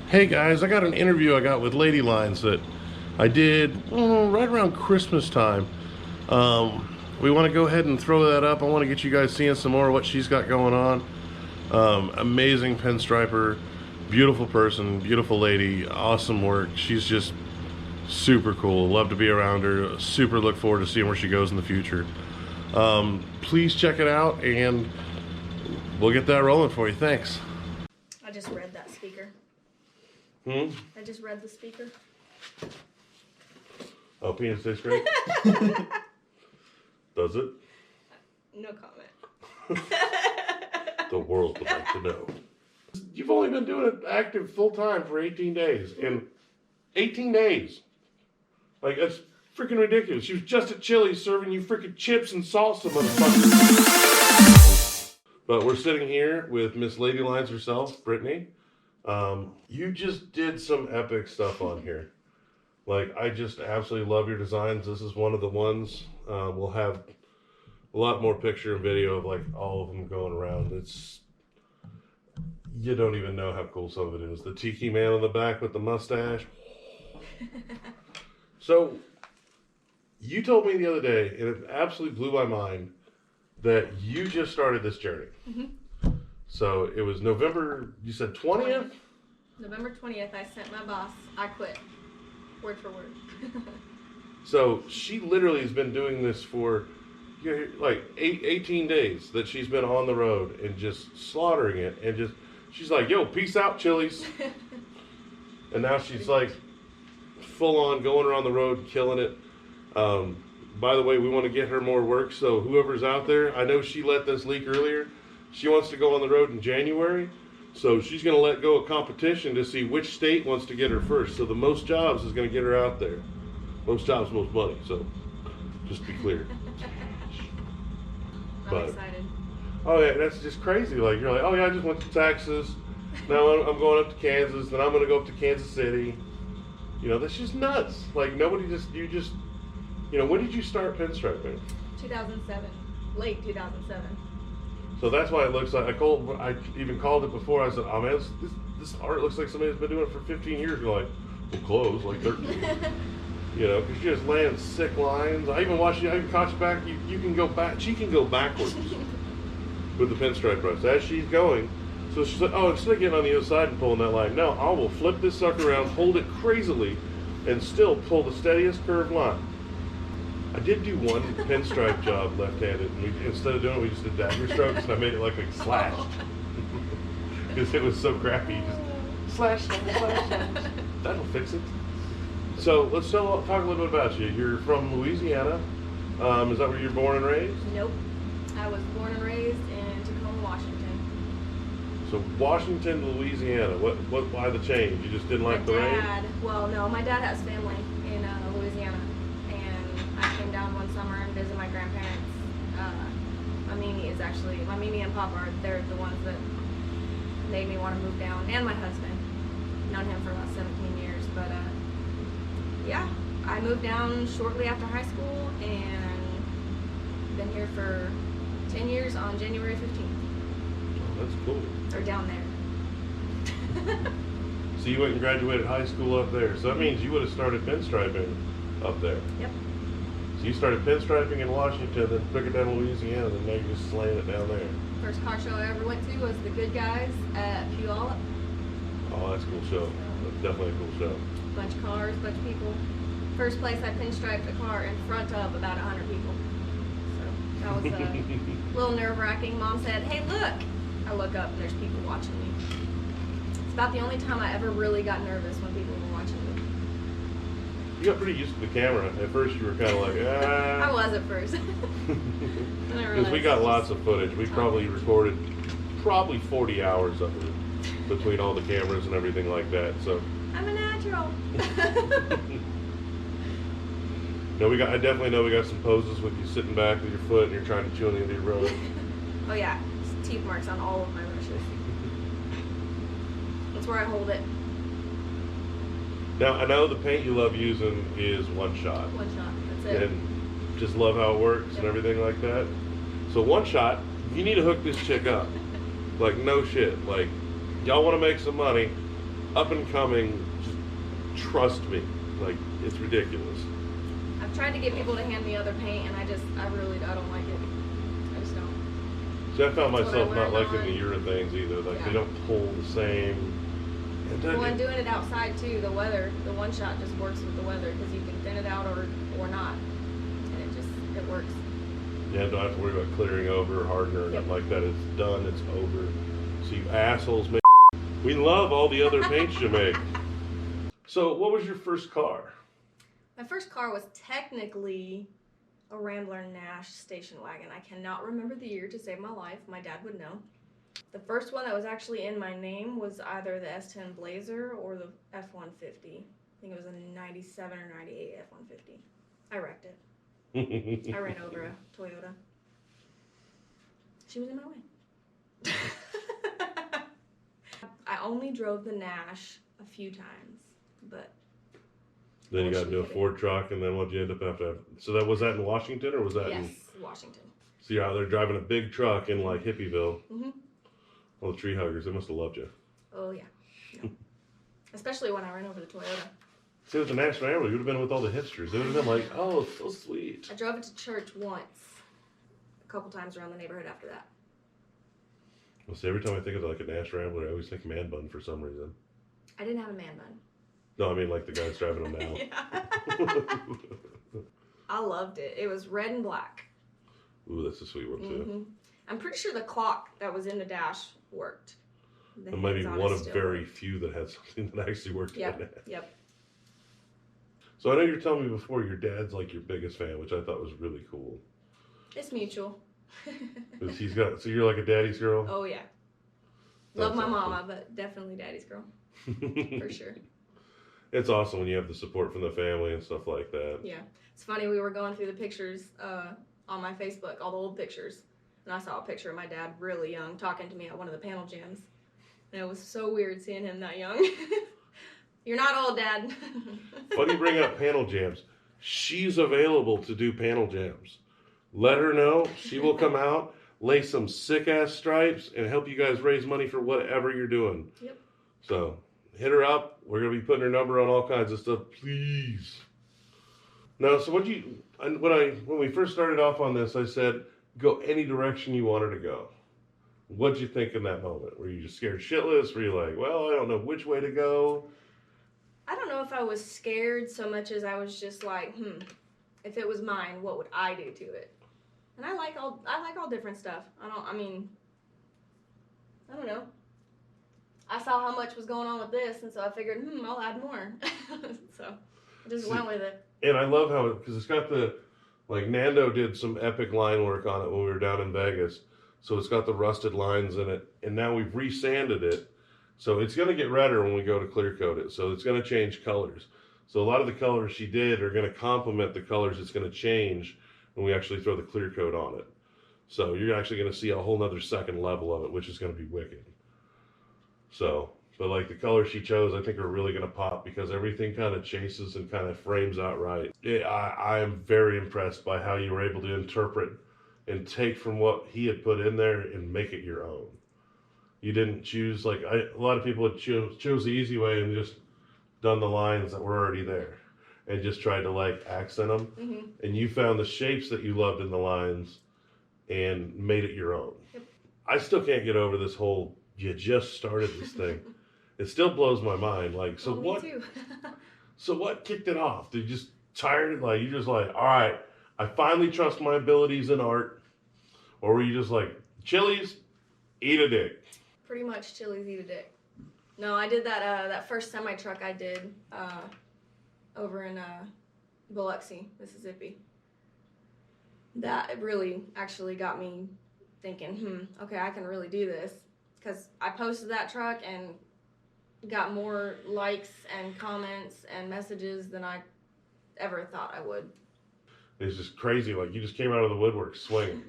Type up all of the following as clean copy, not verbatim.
Hey guys, I got an interview I got with LadyLines that I did right around Christmas time. We want to go ahead and throw that up. I want to get you guys seeing some more of what she's got going on. Amazing pinstriper, beautiful person, beautiful lady, awesome work. She's just super cool. Love to be around her. Super look forward to seeing where she goes in the future. Please check it out and we'll get that rolling for you. Thanks. I just read that speaker. I just read the speaker. Oh, penis tastes great? Does it? No comment. The world would like to know. You've only been doing it active full time for 18 days. In 18 days. Like, that's freaking ridiculous. She was just at Chili's serving you freaking chips and salsa, motherfucker. But we're sitting here with Miss LadyLines herself, Brittany. You just did some epic stuff on here. Like, I just absolutely love your designs. This is one of the ones. We'll have a lot more picture and video of like all of them going around. You don't even know how cool some of it is. The tiki man on the back with the mustache. So, you told me the other day, and it absolutely blew my mind, that you just started this journey. So, it was November, you said 20th? November 20th, I sent my boss, I quit. Word for word. So, she literally has been doing this for like 18 days that she's been on the road and just slaughtering it. And just, she's like, yo, peace out, Chili's. And now she's like full on going around the road, killing it. By the way, we want to get her more work. So, whoever's out there, I know she let this leak earlier. She wants to go on the road in January. So she's going to let go of competition to see which state wants to get her first. So the most jobs is going to get her out there. Most jobs, most money. So just to be clear. I'm excited. Oh yeah, that's just crazy. Like, you're like, oh yeah, I just went to Texas. Now I'm going up to Kansas. Then I'm going to go up to Kansas City. You know, that's just nuts. Like, when did you start pinstriping? 2007. Late 2007. So that's why it looks like, I even called it before. I said, oh man, this art looks like somebody's been doing it for 15 years. You're like, well, close, like 13. You know, because you just land sick lines. I even caught you back. You can go back. She can go backwards with the pinstripe brush as she's going. So she's like, oh, instead of getting on the other side and pulling that line, no, I will flip this sucker around, hold it crazily, and still pull the steadiest curved line. I did do one pinstripe job left-handed, and instead of doing it, we just did dagger strokes, and I made it like a slash. Because it was so crappy, you just slash. That'll fix it. So let's talk a little bit about you. You're from Louisiana. Is that where you're born and raised? Nope. I was born and raised in Tacoma, Washington. So Washington to Louisiana. Why the change? You just didn't like the rain? Well, no, my dad has family in Louisiana. I came down one summer and visited my grandparents. My Mimi and Papa, they're the ones that made me want to move down, and my husband. Known him for about 17 years, but yeah, I moved down shortly after high school and been here for 10 years on January 15th. Oh, that's cool. Or down there. So you went and graduated high school up there. So that means you would have started pinstriping up there. Yep. So you started pinstriping in Washington, then took it down to Louisiana, and now you're just slaying it down there. First car show I ever went to was The Good Guys at Puyallup. Oh, that's a cool show. That's definitely a cool show. Bunch of cars, bunch of people. First place I pinstriped a car in front of about 100 people. So that was a little nerve-wracking. Mom said, hey, look. I look up and there's people watching me. It's about the only time I ever really got nervous when people were watching me. You got pretty used to the camera. At first you were kind of like, ah. I was at first. Because we got lots of footage. We probably recorded 40 hours of it between all the cameras and everything like that. So I'm a natural. No, I definitely know we got some poses with you sitting back with your foot and you're trying to chew on the end of your rug. Oh yeah, teeth marks on all of my brushes. That's where I hold it. Now, I know the paint you love using is One Shot. One Shot, that's it. And just love how it works and everything like that. So One Shot, you need to hook this chick up. Like, no shit. Like, y'all want to make some money, up and coming, just trust me. Like, it's ridiculous. I've tried to get people to hand me other paint, and I don't like it. I just don't. See, I found That's what I myself not learned liking the urethanes either. Like, they don't pull the same. And then Well, and doing it outside too, the one shot just works with the weather because you can thin it out or not, and it works. Yeah, don't have to worry about clearing over, hardener, or nothing like that. It's done, it's over. So you assholes make. We love all the other paints you make. So, what was your first car? My first car was technically a Rambler Nash station wagon. I cannot remember the year to save my life. My dad would know. The first one that was actually in my name was either the S10 Blazer or the F-150. I think it was a 97 or 98 F-150. I wrecked it. I ran over a Toyota. She was in my way. I only drove the Nash a few times, but... Then you got into a Ford truck, and then what'd you end up after? So was that in Washington, or was that in... Yes, Washington. So you're out there driving a big truck in, like, Hippieville. Mm-hmm. All the tree huggers, they must have loved you. Oh, yeah. No. Especially when I ran over the Toyota. See, with the Nash Rambler, you would have been with all the hipsters. They would have been like, oh, it's so sweet. I drove it to church once. A couple times around the neighborhood after that. Well, see, every time I think of like a Nash Rambler, I always think man bun for some reason. I didn't have a man bun. No, I mean like the guys driving them now. I loved it. It was red and black. Ooh, that's a sweet one too. Mm-hmm. I'm pretty sure the clock that was in the dash worked. It might be one of very few that had something that actually worked. Yep. So I know you were telling me before your dad's like your biggest fan, which I thought was really cool. It's mutual. So you're like a daddy's girl? Oh yeah. Love my mama, but definitely daddy's girl. For sure. It's awesome when you have the support from the family and stuff like that. Yeah. It's funny, we were going through the pictures on my Facebook, all the old pictures, and I saw a picture of my dad really young talking to me at one of the panel jams. And it was so weird seeing him that young. You're not old, Dad. Funny you bring up panel jams. She's available to do panel jams. Let her know. She will come out, lay some sick-ass stripes, and help you guys raise money for whatever you're doing. Yep. So, hit her up. We're going to be putting her number on all kinds of stuff. Please. Now, so when we first started off on this, I said, go any direction you wanted to go. What'd you think in that moment? Were you just scared shitless? Were you like, well, I don't know which way to go? I don't know if I was scared so much as I was just like, if it was mine, what would I do to it? And I like all different stuff. I don't know. I saw how much was going on with this, and so I figured, I'll add more. So I just went with it. And I love how, because it's got Nando did some epic line work on it when we were down in Vegas. So it's got the rusted lines in it, and now we've resanded it. So it's going to get redder when we go to clear coat it. So it's going to change colors. So a lot of the colors she did are going to complement the colors it's going to change when we actually throw the clear coat on it. So you're actually going to see a whole nother second level of it, which is going to be wicked. So, but like the colors she chose, I think are really going to pop because everything kind of chases and kind of frames out right. I am very impressed by how you were able to interpret and take from what he had put in there and make it your own. You didn't choose, a lot of people had chose the easy way and just done the lines that were already there and just tried to accent them. Mm-hmm. And you found the shapes that you loved in the lines and made it your own. Yep. I still can't get over this whole, you just started this thing. It still blows my mind. So what? Me too. So what kicked it off? Did you just tired? You just all right, I finally trust my abilities in art, or were you just Chili's, eat a dick? Pretty much Chili's, eat a dick. No, I did that first semi truck I did over in Biloxi, Mississippi. That really actually got me thinking, okay, I can really do this. Because I posted that truck and got more likes and comments and messages than I ever thought I would. It's just crazy. You just came out of the woodwork swinging.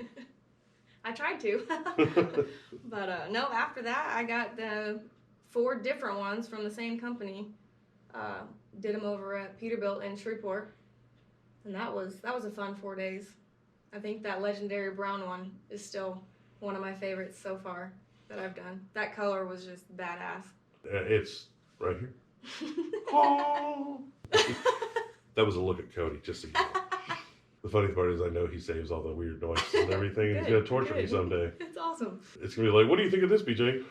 I tried to. But no, after that, I got the 4 different ones from the same company. Did them over at Peterbilt in Shreveport. And that was a fun 4 days. I think that legendary brown one is still one of my favorites so far that I've done. That color was just badass. Right here. Oh. That was a look at Cody, just so you know. The funny part is I know he saves all the weird noises and everything. And he's going to torture me someday. It's awesome. It's going to be like, what do you think of this, BJ?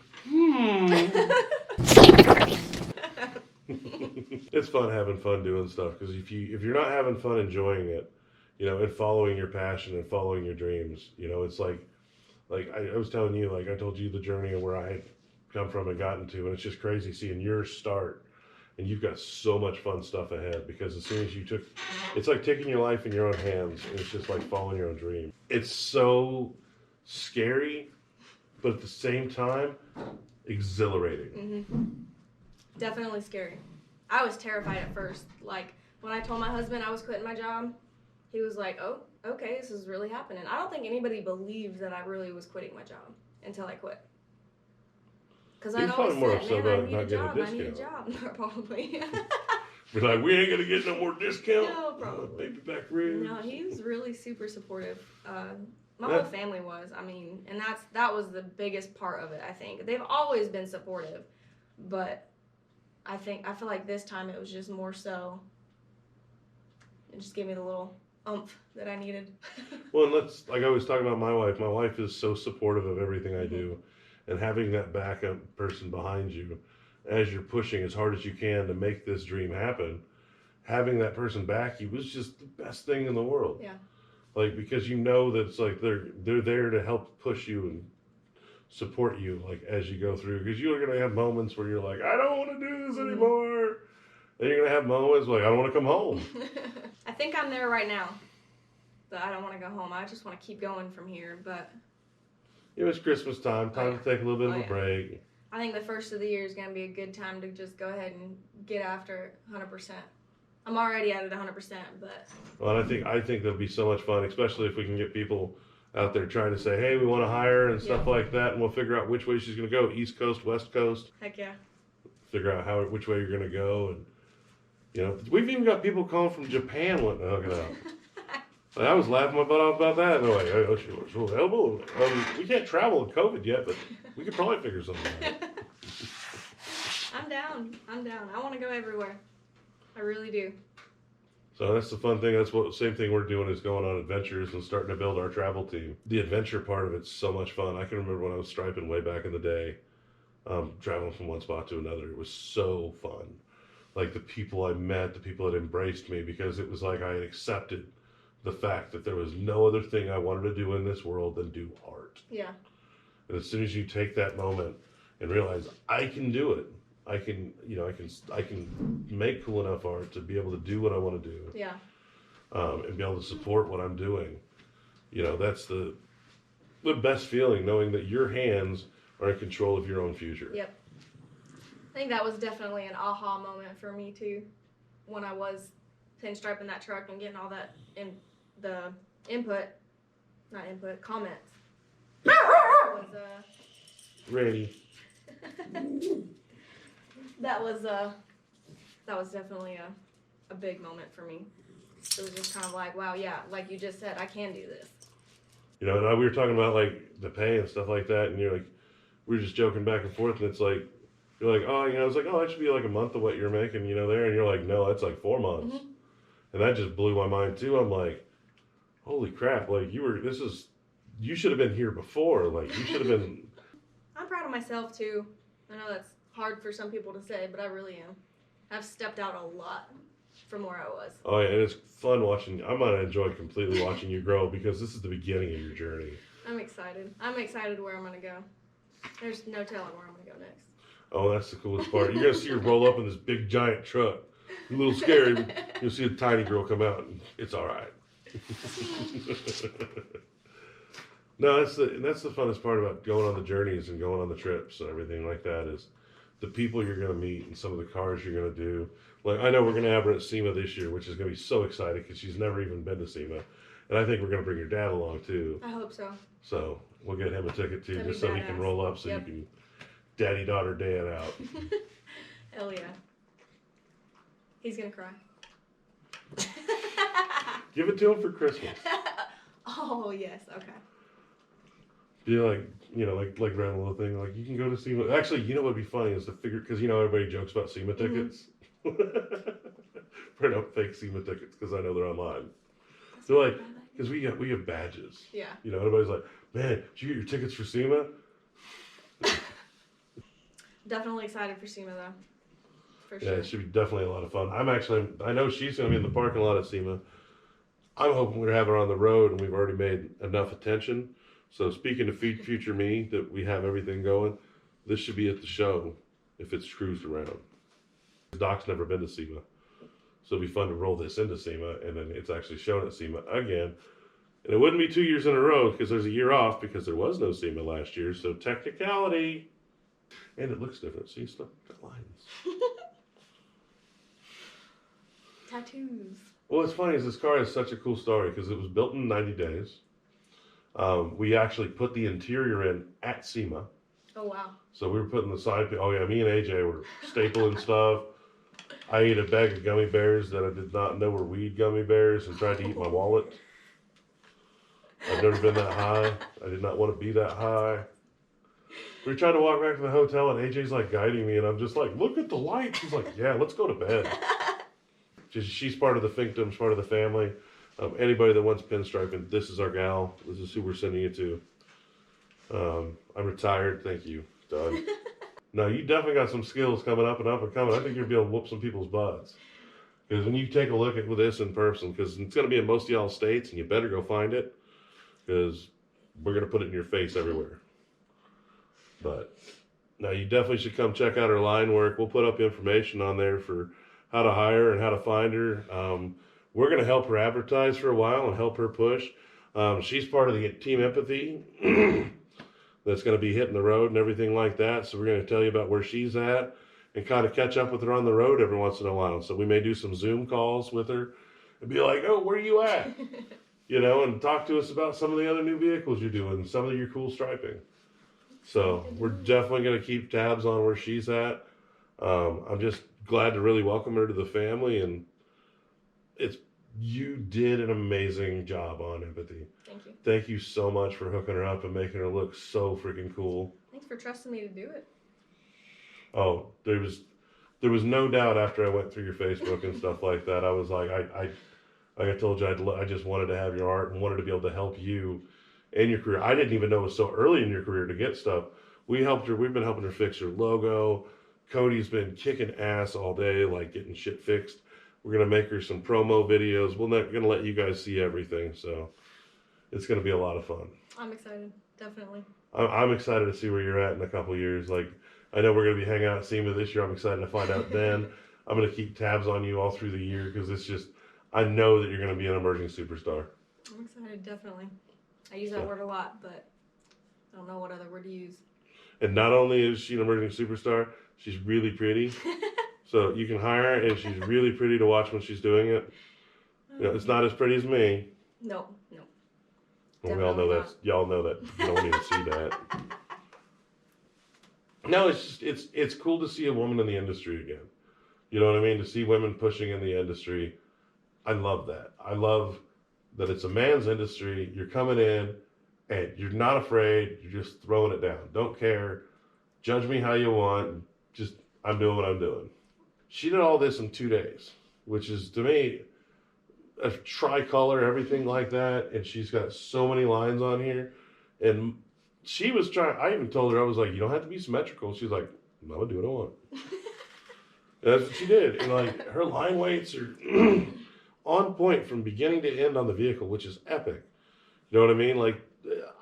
It's fun having fun doing stuff, because if you're not having fun enjoying it, and following your passion and following your dreams, it's like I was telling you, like I told you the journey of where I had come from and gotten to, and it's just crazy seeing yours start, and you've got so much fun stuff ahead, because as soon as it's like taking your life in your own hands, and it's just like following your own dream. It's so scary, but at the same time, exhilarating. Mm-hmm. Definitely scary. I was terrified at first. Like, when I told my husband I was quitting my job, he was like, oh, okay, this is really happening. I don't think anybody believed that I really was quitting my job until I quit. Because I'd always said, man, I need a job. Probably. We're like, we ain't going to get no more discount. No, probably. Baby back ribs. No, he was really super supportive. My whole family was. I mean, and that was the biggest part of it, I think. They've always been supportive, but I feel like this time it was just more so. It just gave me the little oomph that I needed. Well, and like I was talking about my wife. My wife is so supportive of everything I do, and having that backup person behind you as you're pushing as hard as you can to make this dream happen. Having that person back you was just the best thing in the world. Yeah. Like, because that it's like they're there to help push you and support you, like, as you go through, because you're gonna have moments where you're like, I don't want to do this anymore. Then you're gonna have moments like, I don't want to come home. I think I'm there right now. But I don't want to go home. I just want to keep going from here. But it was Christmas time to take a little bit of a break. I think the first of the year is gonna be a good time to just go ahead and get after it 100%. I'm already at it 100%, but. Well, and I think that'll be so much fun, especially if we can get people out there trying to say, hey, we want to hire and stuff like that, and we'll figure out which way she's going to go, East Coast, West Coast. Heck yeah. Figure out which way you're going to go, and we've even got people calling from Japan wanting to hook it up. I was laughing my butt off about that. They're like, hey, she's available. We can't travel with COVID yet, but we could probably figure something out. I'm down. I want to go everywhere. I really do. So that's the fun thing. That's same thing we're doing, is going on adventures and starting to build our travel team. The adventure part of it's so much fun. I can remember when I was striping way back in the day, traveling from one spot to another. It was so fun. Like, the people I met, the people that embraced me, because it was like I had accepted the fact that there was no other thing I wanted to do in this world than do art. Yeah. And as soon as you take that moment and realize I can do it, I can make cool enough art to be able to do what I want to do. Yeah. And be able to support what I'm doing. That's the best feeling, knowing that your hands are in control of your own future. Yep. I think that was definitely an aha moment for me too, when I was pinstriping that truck and getting all that comments. Was, Ready. That was definitely a big moment for me. It was just kind of like, wow, yeah, like you just said, I can do this. And we were talking about like the pay and stuff like that, and you're like, we were just joking back and forth, and it's like, you're like, oh, it's like, oh, that should be like a month of what you're making, there, and you're like, no, that's like 4 months. Mm-hmm. And that just blew my mind too. I'm like, holy crap, like you should have been here before, like you should have been. I'm proud of myself too. I know that's hard for some people to say, but I really am. I've stepped out a lot from where I was. Oh yeah, and it's fun watching. I'm gonna enjoy completely watching you grow, because this is the beginning of your journey. I'm excited. I'm excited where I'm gonna go. There's no telling where I'm gonna go next. Oh, that's the coolest part. You're gonna see her roll up in this big giant truck. A little scary, but you'll see a tiny girl come out, and it's all right. No, that's the funnest part about going on the journeys and going on the trips and everything like that, is the people you're going to meet and some of the cars you're going to do. Like, I know we're going to have her at SEMA this year, which is going to be so exciting, because she's never even been to SEMA. And I think we're going to bring your dad along too. I hope so. So we'll get him a ticket too, just so he can roll up, so you can daddy-daughter day it out. Hell yeah. He's going to cry. Give it to him for Christmas. Oh, yes. Okay. Do like, like rent a little thing, like you can go to SEMA. Actually, you know what would be funny is to figure, because everybody jokes about SEMA tickets. Print out fake SEMA tickets because I know they're online. They're like, because we have badges. Yeah. Everybody's like, man, did you get your tickets for SEMA? Definitely excited for SEMA though. For Yeah, sure. it should be definitely a lot of fun. I know she's going to be in the parking lot at SEMA. I'm hoping we have her on the road, and we've already made enough attention. So speaking to future me, that we have everything going, this should be at the show if it's cruised around. Doc's never been to SEMA, so it'll be fun to roll this into SEMA, and then it's actually shown at SEMA again. And it wouldn't be 2 years in a row because there's a year off because there was no SEMA last year. So technicality, and it looks different. See, it's got lines. Tattoos. Well, what's funny is this car has such a cool story because it was built in 90 days. We actually put the interior in at SEMA. Oh, wow. So we were putting the side, me and AJ were stapling stuff. I ate a bag of gummy bears that I did not know were weed gummy bears and tried to eat my wallet. I've never been that high. I did not want to be that high. We were trying to walk back to the hotel and AJ's like guiding me and I'm just like, look at the lights. He's like, yeah, let's go to bed. She's part of the Finkdoms, part of the family. Anybody that wants pinstriping, this is our gal. This is who we're sending it to. I'm retired. Thank you. Done. No, you definitely got some skills coming up and coming. I think you'll be able to whoop some people's butts. Because when you take a look at this in person, because it's going to be in most of y'all states, and you better go find it, because we're going to put it in your face everywhere. But now you definitely should come check out her line work. We'll put up information on there for how to hire and how to find her. We're going to help her advertise for a while and help her push. She's part of the Team Empathy that's going to be hitting the road and everything like that. So we're going to tell you about where she's at and kind of catch up with her on the road every once in a while. So we may do some Zoom calls with her and be like, oh, where are you at? And talk to us about some of the other new vehicles you're doing, some of your cool striping. So we're definitely going to keep tabs on where she's at. I'm just glad to really welcome her to the family, and you did an amazing job on Empathy. Thank you. Thank you so much for hooking her up and making her look so freaking cool. Thanks for trusting me to do it. Oh, there was no doubt after I went through your Facebook and stuff like that. I was like, like I told you, I just wanted to have your art and wanted to be able to help you in your career. I didn't even know it was so early in your career to get stuff. We've been helping her fix her logo. Cody's been kicking ass all day, like getting shit fixed. We're going to make her some promo videos. We're going to let you guys see everything. So it's going to be a lot of fun. I'm excited. Definitely. I'm excited to see where you're at in a couple of years. Like, I know we're going to be hanging out at SEMA this year. I'm excited to find out then. I'm going to keep tabs on you all through the year because I know that you're going to be an emerging superstar. I'm excited, definitely. I use that word a lot, but I don't know what other word to use. And not only is she an emerging superstar, she's really pretty. So you can hire her, and she's really pretty to watch when she's doing it. It's not as pretty as me. No. Well, we all know that. Y'all know that. You don't need to see that. No, it's cool to see a woman in the industry again. You know what I mean? To see women pushing in the industry. I love that. I love that it's a man's industry. You're coming in, and you're not afraid. You're just throwing it down. Don't care. Judge me how you want. Just, I'm doing what I'm doing. She did all this in 2 days, which is, to me, a tricolor, everything like that. And she's got so many lines on here. And she was trying, I even told her, I was like, you don't have to be symmetrical. She's like, I'm going to do what I want. And that's what she did. And like, her line weights are on point from beginning to end on the vehicle, which is epic. You know what I mean? Like,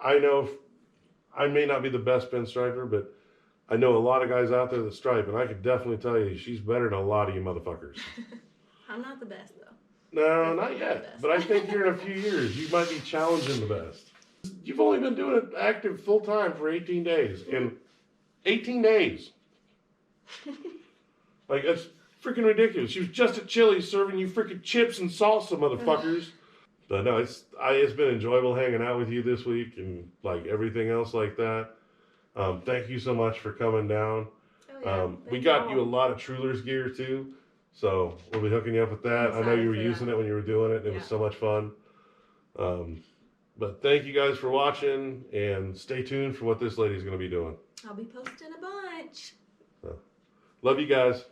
I know I may not be the best pinstriper, but I know a lot of guys out there that stripe, and I can definitely tell you she's better than a lot of you motherfuckers. I'm not the best, though. No, not yet. But I think here in a few years, you might be challenging the best. You've only been doing it active full time for 18 days. In 18 days. Like, that's freaking ridiculous. She was just at Chili's serving you freaking chips and salsa, motherfuckers. But no, it's been enjoyable hanging out with you this week and like everything else like that. Thank you so much for coming down. Oh, yeah. We got you a lot of Truler's gear too, so we'll be hooking you up with that. I know you were using it when you were doing it. It was so much fun. But thank you guys for watching, and stay tuned for what this lady's going to be doing. I'll be posting a bunch. So, love you guys.